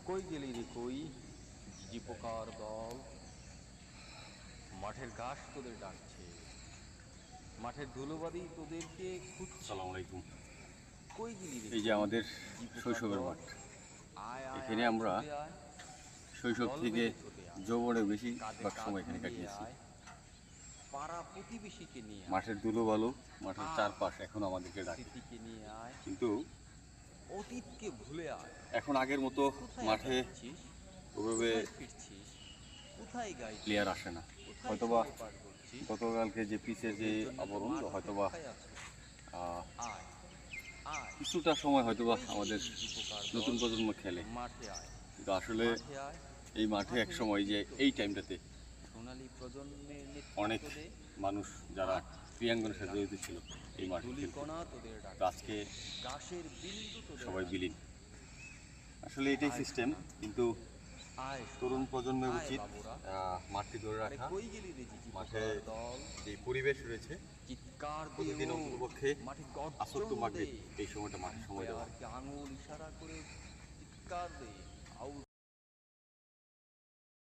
কই গেলি রে কই, ঝিঝি পোকার দল। মাঠের ঘাস তোদের ডাকছে, মাঠের ধুলোবালি তোদেরকে খুঁজছে। আসসালামু আলাইকুম। কই গেলি রে এই যে কই, আমাদের ঝিঝি পোকার শৈশবের দল। মাঠ। আয় আয় এখানে আয় আমরা ছুটে আয়, শৈশব দল থেকে বেঁধে ছুটে আয়, যৌবনে কাঁধে বেশিরভাগ কাঁধ সময় এখানে মিলিয়ে কাটিয়েছি। আয়, পাড়া প্রতিবেশীকে নিয়ে আয়, মাঠের ধুলোবালু, মাঠের আয়, চারপাশ এখন আমাদেরকে ডাকে, স্মৃতিকে নিয়ে আয়, কিন্তু অতীতকে ভুলে আয়। এখন আগের মতো কোথায় আড্ডা মাঠে দিচ্ছিস, ওভাবে কোথায় ফিরছিস, কোথায় গাইছিস, প্লেয়ার আসে না। কোথায় হয়তোবা সময় পার করছিস। গতকালকে যে পিচের যে তোদের জন্য তো আবরণ, মাঠ হয়তোবা অপেক্ষায় আছে। আয় আয়, কিছুটা সময় হয়তোবা কই গেলি আমাদের ঝিঝি পোকার নতুন দল। প্রজন্ম খেলে, মাঠে আয়, কিন্তু আসলে মাঠে আয়, এই মাঠে এক সময় যে নেতৃত্ব এই দে, টাইমটাতে সোনালী প্রজন্মের অনেক নেতৃত্ব দে। মানুষ যারা মাঠ ক্রীড়াঙ্গনের তোদের সাথে জড়িত ডাকছে, ছিল এই মাঠে খেলতে, ধূলিকণা তোদের তো ডাকছে, আজকে ঘাসের বিন্দু তোদের সবাই ডাকছে। বিলীন। আসলে এটাই আয় সিস্টেম, সোনা, কিন্তু আয় তরুণ সোনা, প্রজন্মের আয় উচিত বাবুরা। মাঠটি ধরে আরে রাখা। কই গেলি রে ঝিঝি মাঠে পোকার দল। যে পরিবেশ রয়েছে চিৎকার দিয়ে প্রতিদিন ওঠ, অন্ততপক্ষে মাঠে আসর গর্জন তো মাগরিব দে, এই সময়টা মাঠে সময় দেওয়া। আম্পায়ারকে আঙুল ইশারা করে চিৎকার দে।